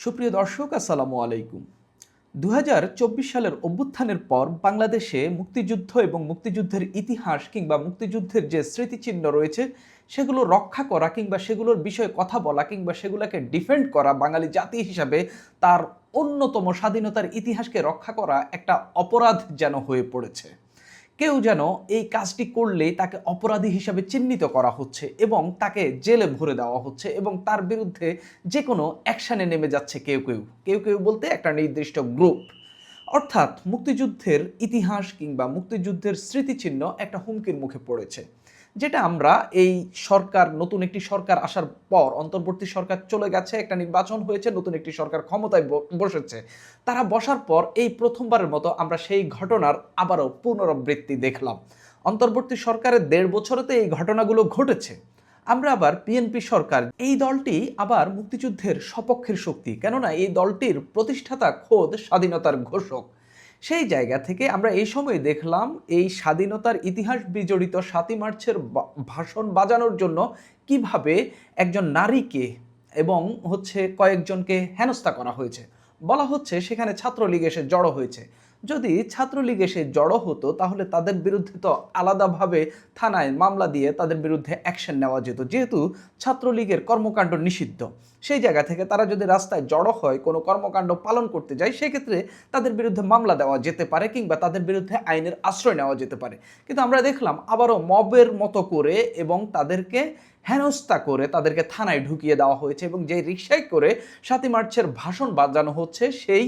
সুপ্রিয় দর্শক, আসসালামু আলাইকুম। ২০২৪ সালের অভ্যুত্থানের পর বাংলাদেশে মুক্তিযুদ্ধ এবং মুক্তিযুদ্ধের ইতিহাস কিংবা মুক্তিযুদ্ধের যে স্মৃতিচিহ্ন রয়েছে সেগুলো রক্ষা করা কিংবা সেগুলোর বিষয়ে কথা বলা কিংবা সেগুলোকে ডিফেন্ড করা বাঙালি জাতি হিসাবে তার অন্যতম স্বাধীনতার ইতিহাসকে রক্ষা করা একটা অপরাধ যেন হয়ে পড়েছে। কেউ যেন এই কাজটি করলেই তাকে অপরাধী হিসাবে চিহ্নিত করা হচ্ছে এবং তাকে জেলে ভরে দেওয়া হচ্ছে এবং তার বিরুদ্ধে যে কোনো অ্যাকশানে নেমে যাচ্ছে কেউ বলতে একটা নির্দিষ্ট গ্রুপ। অর্থাৎ মুক্তিযুদ্ধের ইতিহাস কিংবা মুক্তিযুদ্ধের স্মৃতিচিহ্ন একটা হুমকির মুখে পড়েছে, যেটা আমরা এই সরকার, নতুন একটি সরকার আসার পর, অন্তর্বর্তী সরকার চলে গেছে, একটা নির্বাচন হয়েছে, নতুন একটি সরকার ক্ষমতায় বসেছে। তারা বসার পর এই প্রথমবারের মতো আমরা সেই ঘটনার আবারও পুনরাবৃত্তি দেখলাম। অন্তর্বর্তী সরকারের ১.৫ বছরেতে এই ঘটনাগুলো ঘটেছে। আমরা আবার বিএনপি সরকার, এই দলটি আবার মুক্তিযুদ্ধের সপক্ষের শক্তি, কেননা এই দলটির প্রতিষ্ঠাতা খোদ স্বাধীনতার ঘোষক। সেই জায়গা থেকে আমরা এই সময় দেখলাম এই স্বাধীনতার ইতিহাস বিজড়িত ৭ই মার্চের ভাষণ বাজানোর জন্য কিভাবে একজন নারীকে এবং কয়েকজনকে হেনস্থা করা হয়েছে। বলা হচ্ছে সেখানে ছাত্রলীগ এসে জড়ো হয়েছে। যদি ছাত্রলীগ এসে জড়ো হতো তাহলে তাদের বিরুদ্ধে তো আলাদাভাবে থানায় মামলা দিয়ে তাদের বিরুদ্ধে অ্যাকশন নেওয়া যেত, যেহেতু ছাত্রলীগের কর্মকাণ্ড নিষিদ্ধ। সেই জায়গা থেকে তারা যদি রাস্তায় জড়ো হয়, কোনো কর্মকাণ্ড পালন করতে যায়, সেক্ষেত্রে তাদের বিরুদ্ধে মামলা দেওয়া যেতে পারে কিংবা তাদের বিরুদ্ধে আইনের আশ্রয় নেওয়া যেতে পারে। কিন্তু আমরা দেখলাম আবারও মবের মতো করে এবং তাদেরকে হেনস্থা করে তাদেরকে থানায় ঢুকিয়ে দেওয়া হয়েছে এবং যে রিকশায় করে ৭ই মার্চের ভাষণ বাজানো হচ্ছে সেই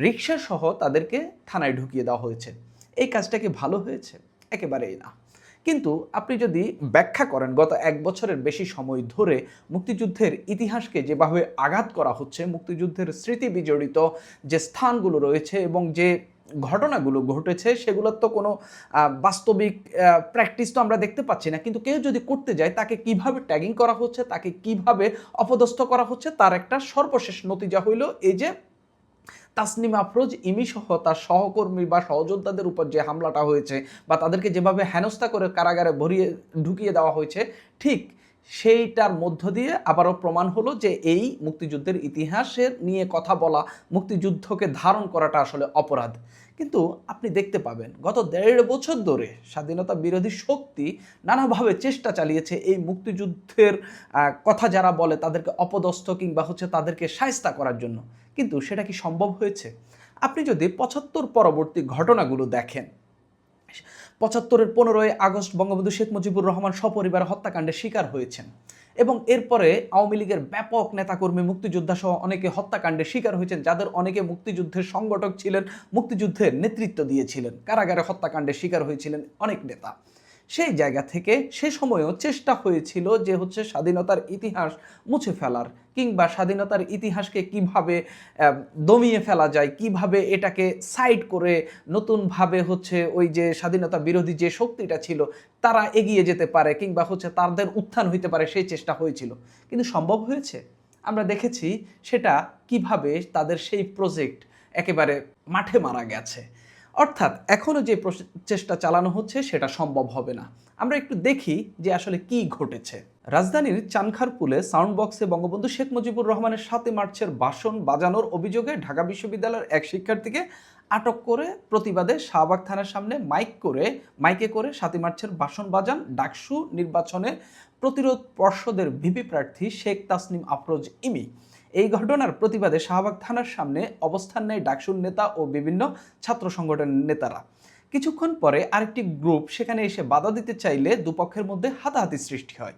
রিকশা সহ তাদেরকে থানায় ঢুকিয়ে দেওয়া হয়েছে। এই কাজটা কি ভালো হয়েছে? একেবারেই না। কিন্তু আপনি যদি ব্যাখ্যা করেন গত ১ বছরের বেশি সময় ধরে মুক্তিযুদ্ধের ইতিহাসকে যেভাবে আঘাত করা হচ্ছে, মুক্তিযুদ্ধের স্মৃতি বিজড়িত যে স্থানগুলো রয়েছে এবং যে ঘটনাগুলো ঘটেছে সেগুলোর তো কোনো বাস্তবিক প্র্যাকটিস তো আমরা দেখতে পাচ্ছি না। কিন্তু কেউ যদি করতে যায় তাকে কিভাবে ট্যাগিং করা হচ্ছে, তাকে কিভাবে অপদস্থ করা হচ্ছে, তার একটা সর্বশেষ নতিজা হইল এই যে তাসনিম আফরোজ ইমি সহ তার সহকর্মী বা সহযোদ্ধাদের উপর যে হামলাটা হয়েছে বা তাদেরকে যেভাবে হেনস্থা করে কারাগারে ঢুকিয়ে দেওয়া হয়েছে, ঠিক সেইটার মধ্য দিয়ে আবারও প্রমাণ হলো যে এই মুক্তিযুদ্ধের ইতিহাসের নিয়ে কথা বলা, মুক্তিযুদ্ধকে ধারণ করাটা আসলে অপরাধ। কিন্তু আপনি দেখতে পাবেন গত ১.৫ বছর ধরে স্বাধীনতা বিরোধী শক্তি নানাভাবে চেষ্টা চালিয়েছে এই মুক্তিযুদ্ধের কথা যারা বলে তাদেরকে অপদস্থ কিংবা তাদেরকে শায়েস্তা করার জন্য। কিন্তু সেটা কি সম্ভব হয়েছে? আপনি যদি ৭৫ পরবর্তী ঘটনাগুলো দেখেন, ৭৫-এর ১৫ই আগস্ট বঙ্গবন্ধু শেখ মুজিবুর রহমান সপরিবারে হত্যাকাণ্ডের শিকার হয়েছেন এবং এরপরে আওয়ামী লীগের ব্যাপক নেতাকর্মী, মুক্তিযোদ্ধা সহ অনেকে হত্যাকাণ্ডের শিকার হয়েছেন, যাদের অনেকে মুক্তিযুদ্ধের সংগঠক ছিলেন, মুক্তিযুদ্ধের নেতৃত্ব দিয়েছিলেন, কারাগারে হত্যাকাণ্ডের শিকার হয়েছিলেন অনেক নেতা। সেই জায়গা থেকে সে সময়ও চেষ্টা হয়েছিল যে স্বাধীনতার ইতিহাস মুছে ফেলার কিংবা স্বাধীনতার ইতিহাসকে কিভাবে দমিয়ে ফেলা যায়, কিভাবে এটাকে সাইড করে নতুনভাবে ওই যে স্বাধীনতা বিরোধী যে শক্তিটা ছিল তারা এগিয়ে যেতে পারে কিংবা তাদের উত্থান হইতে পারে, সেই চেষ্টা হয়েছিল। কিন্তু সম্ভব হয়েছে? আমরা দেখেছি সেটা কিভাবে তাদের সেই প্রজেক্ট একেবারে মাঠে মারা গেছে। অর্থাৎ এখনও যে চেষ্টা চালানো হচ্ছে সেটা সম্ভব হবে না। আমরা একটু দেখি যে আসলে কি ঘটেছে। রাজধানীর চানখারপুলে সাউন্ড বক্সে বঙ্গবন্ধু শেখ মুজিবুর রহমানের ৭ই মার্চের ভাষণ বাজানোর অভিযোগে ঢাকা বিশ্ববিদ্যালয়ের এক শিক্ষার্থীকে আটক করে প্রতিবাদে শাহবাগ থানার সামনে মাইকে করে ৭ই মার্চের ভাষণ বাজান ডাকসু নির্বাচনে প্রতিরোধ পর্ষদের ভিপি প্রার্থী শেখ তাসনিম আফরোজ ইমি। এই ঘটনার প্রতিবাদে শাহবাগ থানার সামনে অবস্থান নেয় ডাকসুর নেতা ও বিভিন্ন ছাত্র সংগঠনের নেতারা। কিছুক্ষণ পরে আরেকটি গ্রুপ সেখানে এসে বাধা দিতে চাইলে দুপক্ষের মধ্যে হাতাহাতি সৃষ্টি হয়।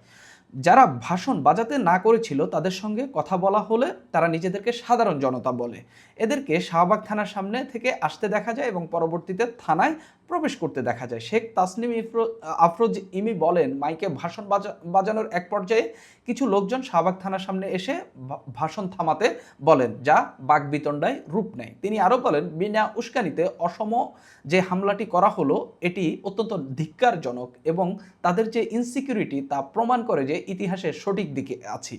যারা ভাষণ বাজাতে না করেছিল তাদের সঙ্গে কথা বলা হলে তারা নিজেদেরকে সাধারণ জনতা বলে। এদেরকে শাহবাগ থানার সামনে থেকে আসতে দেখা যায় এবং পরবর্তীতে থানায় প্রবেশ করতে দেখা যায়। শেখ তাসনিম আফরোজ ইমি বলেন, মাইকে ভাষণ বাজানোর এক পর্যায়ে কিছু লোকজন শাহবাগ থানার সামনে এসে ভাষণ থামাতে বলেন, যা বাকবিতণ্ডায় রূপ নেয়। তিনি আরও বলেন, বিনা উস্কানিতে অসম যে হামলাটি করা হলো এটি অত্যন্ত ধিক্কারজনক এবং তাদের যে ইনসিকিউরিটি তা প্রমাণ করে যে ইতিহাসের সঠিক দিকে আছি।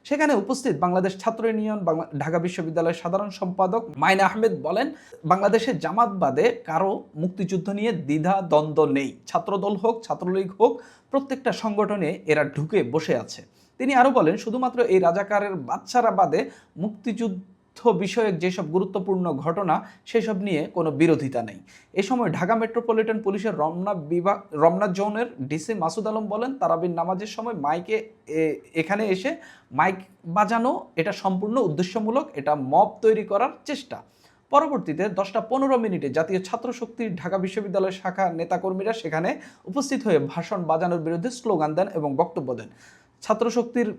সেখানে উপস্থিত বাংলাদেশ ছাত্র ইউনিয়ন ঢাকা বিশ্ববিদ্যালয়ের সাধারণ সম্পাদক মাইন আহমেদ বলেন, বাংলাদেশের জামাত বাদে কারো মুক্তিযুদ্ধ নিয়ে দ্বিধা দ্বন্দ্ব নেই। ছাত্রদল হোক, ছাত্রলীগ হোক, প্রত্যেকটা সংগঠনে এরা ঢুকে বসে আছে। তিনি আরও বলেন, শুধুমাত্র এই রাজাকারের বাচ্চারা বাদে মুক্তিযুদ্ধ বিষয়ক যেসব গুরুত্বপূর্ণ ঘটনা সেসব নিয়ে কোনো বিরোধিতা নেই। এ সময় ঢাকা মেট্রোপলিটন পুলিশের রমনা জোনের ডিসি মাসুদ আলম বলেন, তারাবির নামাজের সময় মাইকে এখানে এসে মাইক বাজানো এটা সম্পূর্ণ উদ্দেশ্যমূলক, এটা মব তৈরি করার চেষ্টা। পরবর্তীতে 10:15 জাতীয় ছাত্রশক্তির ঢাকা বিশ্ববিদ্যালয় শাখা নেতাকর্মীরা সেখানে উপস্থিত হয়ে ভাষণ বাজানোর বিরুদ্ধে স্লোগান দেন এবং বক্তব্য দেন। ছাত্রশক্তির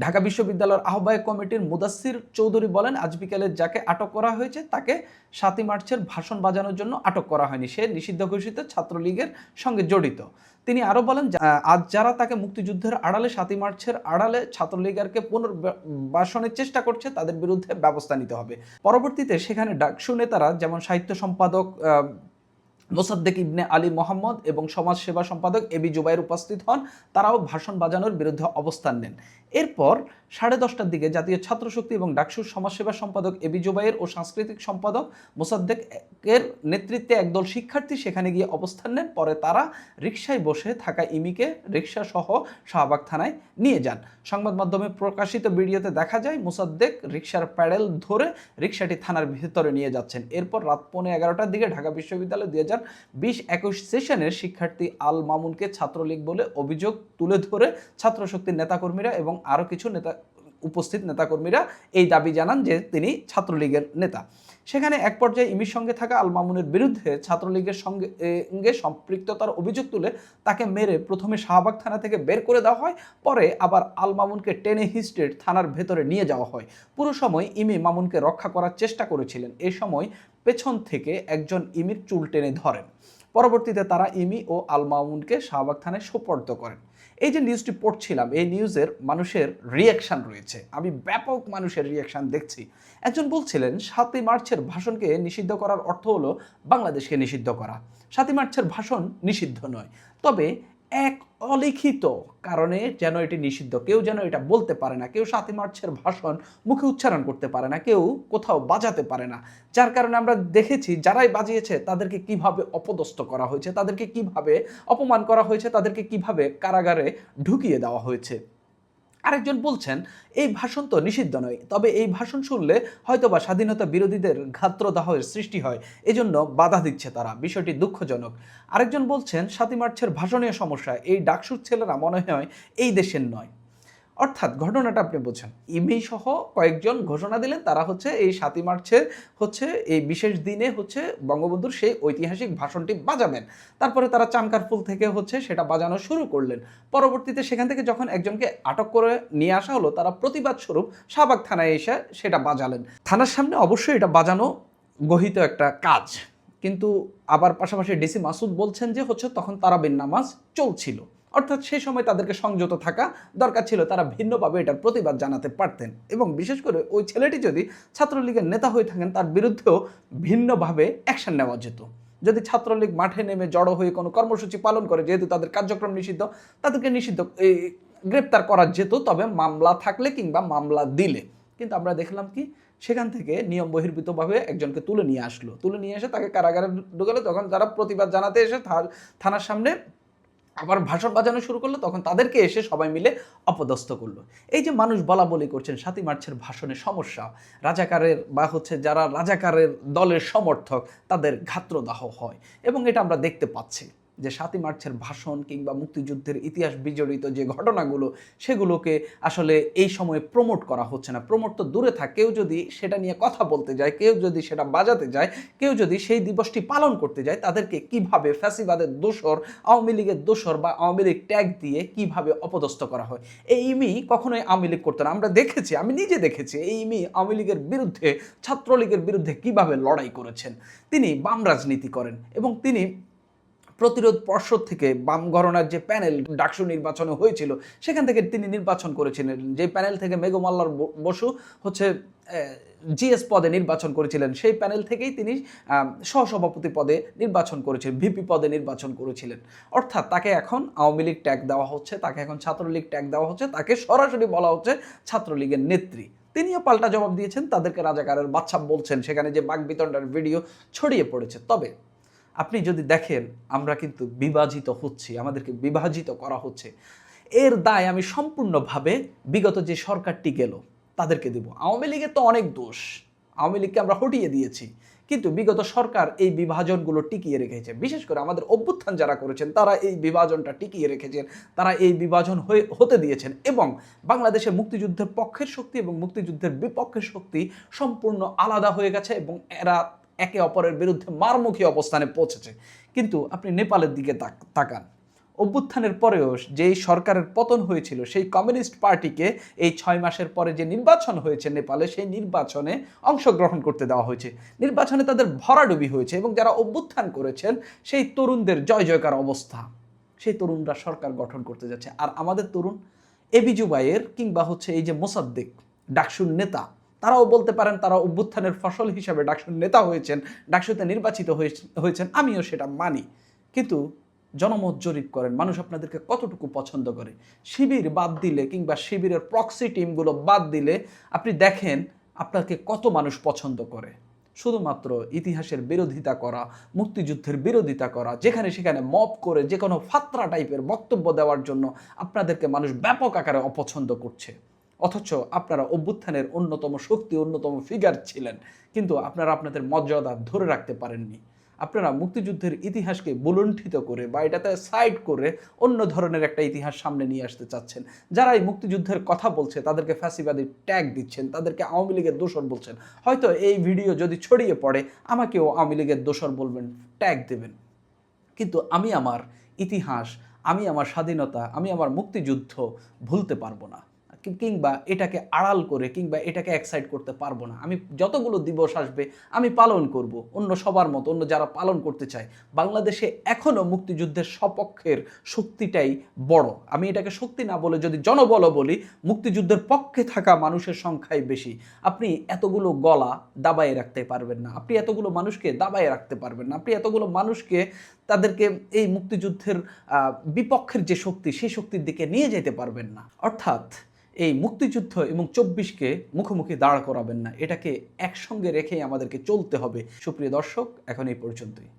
ঢাকা বিশ্ববিদ্যালয়ের আহ্বায়ক কমিটির মুদাসসির চৌধুরী বলেন, আজ বিকেলে যাকে আটক করা হয়েছে তাকে 7ই মার্চের ভাষণ বাজানোর জন্য আটক করা হয়নি, সে নিষিদ্ধ ঘোষিত ছাত্রলীগের সঙ্গে জড়িত। তিনি আরও বলেন, আজ যারা তাকে মুক্তিযুদ্ধের আড়ালে 7ই মার্চের আড়ালে ছাত্রলীগকে পুনর্বাসনের চেষ্টা করছে তাদের বিরুদ্ধে ব্যবস্থা নিতে হবে। পরবর্তীতে সেখানে ডাকসু নেতারা যেমন সাহিত্য সম্পাদক মোসাদ্দেক ইবনে আলী মোহাম্মদ এবং সমাজ সেবা সম্পাদক এবি জুবাইর উপস্থিত হন, তারাও ভাষণ বাজানোর বিরুদ্ধে অবস্থান নেন। এরপর 10:30টার দিকে জাতীয় ছাত্রশক্তি এবং ডাকসুর সমাজসেবা সম্পাদক এবি জুবাইর ও সাংস্কৃতিক সম্পাদক মোসাদ্দেকের নেতৃত্বে একদল শিক্ষার্থী সেখানে গিয়ে অবস্থান নেন। পরে তারা রিকশায় বসে থাকা ইমিকে রিকশা সহ শাহবাগ থানায় নিয়ে যান। সংবাদ মাধ্যমে প্রকাশিত ভিডিওতে দেখা যায় মোসাদ্দেক রিকশার প্যাডেল ধরে রিকশাটি থানার ভিতরে নিয়ে যাচ্ছেন। এরপর রাত 11:15টার দিকে ঢাকা বিশ্ববিদ্যালয় 2020-21 সেশনের শিক্ষার্থী আল মামুনকে ছাত্রলীগ বলে অভিযোগ তুলে ধরে ছাত্রশক্তির নেতাকর্মীরা এবং আরও কিছু উপস্থিত নেতাকর্মীরা এই দাবি জানান যে তিনি ছাত্রলীগের নেতা। সেখানে এক পর্যায়ে ইমির সঙ্গে থাকা আল মামুনের বিরুদ্ধে ছাত্রলীগের সঙ্গে সম্পৃক্ততার অভিযোগ তুলে তাকে মেরে প্রথমে শাহবাগ থানা থেকে বের করে দেওয়া হয়, পরে আবার আল মামুনকে টেনে হিস্ট্রে থানার ভেতরে নিয়ে যাওয়া হয়। পুরো সময় ইমি মামুনকে রক্ষা করার চেষ্টা করেছিলেন। এই সময় পেছন থেকে একজন ইমির চুল টেনে ধরেন। পরবর্তীতে তারা ইমি ও আল মামুনকে শাহবাগ থানায় সোপর্দ করেন। এই যে নিউজটি পড়ছিলাম, এই নিউজের মানুষের রিয়াকশান রয়েছে, আমি ব্যাপক মানুষের রিয়াকশান দেখছি। একজন বলছিলেন 7ই মার্চের ভাষণকে নিষিদ্ধ করার অর্থ হলো বাংলাদেশকে নিষিদ্ধ করা। 7ই মার্চের ভাষণ নিষিদ্ধ নয়, তবে এক অলিখিত কারণে যেন এটি নিষিদ্ধ, কেউ যেন এটা বলতে পারে না, কেউ 7ই মার্চের ভাষণ মুখে উচ্চারণ করতে পারে না, কেউ কোথাও বাজাতে পারে না। যার কারণে আমরা দেখেছি যারাই বাজিয়েছে তাদেরকে কিভাবে অপদস্থ করা হয়েছে, তাদেরকে কিভাবে অপমান করা হয়েছে, তাদেরকে কিভাবে কারাগারে ঢুকিয়ে দেওয়া হয়েছে। আরেকজন বলছেন এই ভাষণ তো নিষিদ্ধ নয়, তবে এই ভাষণ শুনলে হয়তোবা স্বাধীনতা বিরোধীদের ঘাত্রদাহের সৃষ্টি হয়, এজন্য বাধা দিচ্ছে তারা, বিষয়টি দুঃখজনক। আরেকজন বলছেন 7ই মার্চের ভাষণীয় সমস্যা, এই ডাকসুর ছেলেরা মনে হয় এই দেশের নয়। অর্থাৎ ঘটনাটা আপনি বোঝেন, ইমি সহ কয়েকজন ঘোষণা দিলেন তারা হচ্ছে এই 7ই মার্চের এই বিশেষ দিনে বঙ্গবন্ধুর সেই ঐতিহাসিক ভাষণটি বাজাবেন। তারপরে তারা চানকার ফুল থেকে সেটা বাজানো শুরু করলেন। পরবর্তীতে সেখান থেকে যখন একজনকে আটক করে নিয়ে আসা হলো, তারা প্রতিবাদ স্বরূপ শাহবাগ থানায় এসে সেটা বাজালেন। থানার সামনে অবশ্যই এটা বাজানো গহিত একটা কাজ, কিন্তু আবার পাশাপাশি ডিসি মাসুদ বলছেন যে তখন তারাবির নামাজ চলছিল, অর্থাৎ সেই সময় তাদেরকে সংযত থাকা দরকার ছিল, তারা ভিন্নভাবে এটার প্রতিবাদ জানাতে পারতেন। এবং বিশেষ করে ওই ছেলেটি যদি ছাত্রলীগের নেতা হয়ে থাকেন তার বিরুদ্ধেও ভিন্নভাবে অ্যাকশন নেওয়া যেত। যদি ছাত্রলীগ মাঠে নেমে জড়ো হয়ে কোনো কর্মসূচি পালন করে, যেহেতু তাদের কার্যক্রম নিষিদ্ধ, তাদেরকে গ্রেপ্তার করা যেত, তবে মামলা থাকলে কিংবা মামলা দিলে। কিন্তু আমরা দেখলাম কি সেখান থেকে নিয়ম বহির্ভূতভাবে একজনকে তুলে নিয়ে এসে তাকে কারাগারে ঢুকালো। তখন যারা প্রতিবাদ জানাতে এসে থানার সামনে আবার ভাষণ বাজানো শুরু করলো, তখন তাদেরকে এসে সবাই মিলে অপদস্থ করলো। এই যে মানুষ বলা বলি করছেন 7ই মার্চের ভাষণে সমস্যা, রাজাকারের বা যারা রাজাকারের দলের সমর্থক তাদের ঘাত্রদাহ হয়, এবং এটা আমরা দেখতে পাচ্ছি যে 7ই মার্চের ভাষণ কিংবা মুক্তিযুদ্ধের ইতিহাস বিজড়িত যে ঘটনাগুলো, সেগুলোকে আসলে এই সময়ে প্রমোট করা হচ্ছে না। প্রমোট তো দূরে থাক, কেউ যদি সেটা নিয়ে কথা বলতে যায়, কেউ যদি সেটা বাজাতে যায়, কেউ যদি সেই দিবসটি পালন করতে যায়, তাদেরকে কিভাবে ফ্যাসিবাদের দোসর, আওয়ামী লীগের দোসর বা আওয়ামী লীগ ট্যাগ দিয়ে কিভাবে অপদস্থ করা হয়। এই ইমি কখনোই আওয়ামী লীগ করতো না, আমরা দেখেছি, আমি নিজে দেখেছি এই ইমি আওয়ামী লীগের বিরুদ্ধে, ছাত্রলীগের বিরুদ্ধে কিভাবে লড়াই করেছেন। তিনি বাম রাজনীতি করেন এবং তিনি প্রতিরোধ পর্ষদ থেকে বাম ঘরানার যে প্যানেল ডাকসু নির্বাচনে হয়েছিল সেখান থেকে তিনি নির্বাচন করেছিলেন, যে প্যানেল থেকে মেঘমাল্লার বসু জিএস পদে নির্বাচন করেছিলেন, সেই প্যানেল থেকেই তিনি সহসভাপতি পদে নির্বাচন করেছিলেন, ভিপি পদে নির্বাচন করেছিলেন। অর্থাৎ তাকে এখন আওয়ামী লীগ ট্যাগ দেওয়া হচ্ছে, তাকে এখন ছাত্রলীগ ট্যাগ দেওয়া হচ্ছে, তাকে সরাসরি বলা হচ্ছে ছাত্রলীগের নেত্রী। তিনিও পাল্টা জবাব দিয়েছেন, তাদেরকে রাজাকারের বাচ্চা বলছেন, সেখানে যে বাকবিতণ্ডার ভিডিও ছড়িয়ে পড়েছে। তবে আপনি যদি দেখেন আমরা কিন্তু বিভাজিত হচ্ছি, আমাদেরকে বিভাজিত করা হচ্ছে। এর দায় আমি সম্পূর্ণভাবে বিগত যে সরকারটি গেল তাদেরকে দেব। আওয়ামী লীগের তো অনেক দোষ, আওয়ামী লীগকে আমরা হটিয়ে দিয়েছি, কিন্তু বিগত সরকার এই বিভাজনগুলো টিকিয়ে রেখেছে। বিশেষ করে আমাদের অভ্যুত্থান যারা করেছেন তারা এই বিভাজনটা টিকিয়ে রেখেছেন, তারা এই বিভাজন হতে দিয়েছেন এবং বাংলাদেশে মুক্তিযুদ্ধের পক্ষের শক্তি এবং মুক্তিযুদ্ধের বিপক্ষের শক্তি সম্পূর্ণ আলাদা হয়ে গেছে এবং এরা একে অপরের বিরুদ্ধে মারমুখী অবস্থানে পৌঁছেছে। কিন্তু আপনি নেপালের দিকে তাকান, অভ্যুত্থানের পরেও যেই সরকারের পতন হয়েছিল সেই কমিউনিস্ট পার্টিকে এই 6 মাসের পরে যে নির্বাচন হয়েছে নেপালে, সেই নির্বাচনে অংশগ্রহণ করতে দেওয়া হয়েছে। নির্বাচনে তাদের ভরাডুবি হয়েছে এবং যারা অভ্যুত্থান করেছেন সেই তরুণদের জয় জয়কার অবস্থা। সেই তরুণরা সরকার গঠন করতে যাচ্ছে। আর আমাদের তরুণ এবি জুবাইর কিংবা হচ্ছে এই যে মোসাদ্দেক ডাকসুর নেতা, তারাও বলতে পারেন তারা অভ্যুত্থানের ফসল হিসাবে ডাকসুর নেতা হয়েছেন, ডাকসুতে নির্বাচিত হয়েছেন, আমিও সেটা মানি। কিন্তু জনমত জরিপ করেন, মানুষ আপনাদেরকে কতটুকু পছন্দ করে। শিবির বাদ দিলে কিংবা শিবিরের প্রক্সি টিমগুলো বাদ দিলে আপনি দেখেন আপনাকে কত মানুষ পছন্দ করে। শুধুমাত্র ইতিহাসের বিরোধিতা করা, মুক্তিযুদ্ধের বিরোধিতা করা, যেখানে সেখানে মব করে যে কোনো ফাত্রা টাইপের বক্তব্য দেওয়ার জন্য আপনাদেরকে মানুষ ব্যাপক আকারে অপছন্দ করছে। অথচ আপনারা অভ্যুত্থানের অন্যতম শক্তি, অন্যতম ফিগার ছিলেন, কিন্তু আপনারা আপনাদের মর্যাদা ধরে রাখতে পারেননি। আপনারা মুক্তিযুদ্ধের ইতিহাসকে বুলুণ্ঠিত করে বা এটাতে সাইড করে অন্য ধরনের একটা ইতিহাস সামনে নিয়ে আসতে চাচ্ছেন। যারা এই মুক্তিযুদ্ধের কথা বলছে তাদেরকে ফ্যাসিবাদী ট্যাগ দিচ্ছেন, তাদেরকে আওয়ামী লীগের দোসর বলছেন। হয়তো এই ভিডিও যদি ছড়িয়ে পড়ে আমাকেও আওয়ামী লীগের দোসর বলবেন, ট্যাগ দেবেন, কিন্তু আমি আমার ইতিহাস, আমি আমার স্বাধীনতা, আমি আমার মুক্তিযুদ্ধ ভুলতে পারবো না, কিংবা এটাকে আড়াল করে কিংবা এটাকে এক্সাইট করতে পারবো না। আমি যতগুলো দিবস আসবে আমি পালন করব অন্য সবার মতো, অন্য যারা পালন করতে চায়। বাংলাদেশে এখনও মুক্তিযুদ্ধের সপক্ষের শক্তিটাই বড়। আমি এটাকে শক্তি না বলে যদি জনবল বলি, মুক্তিযুদ্ধের পক্ষে থাকা মানুষের সংখ্যাই বেশি। আপনি এতগুলো গলা দাবায় রাখতে পারবেন না, আপনি এতগুলো মানুষকে দাবায় রাখতে পারবেন না, আপনি এতগুলো মানুষকে তাদেরকে এই মুক্তিযুদ্ধের বিপক্ষের যে শক্তি সেই শক্তির দিকে নিয়ে যেতে পারবেন না। অর্থাৎ এই মুক্তিযুদ্ধ এবং 24কে মুখোমুখি দাঁড় করাবেন না, এটাকে একসঙ্গে রেখেই আমাদেরকে চলতে হবে। সুপ্রিয় দর্শক, এখন এই পর্যন্তই।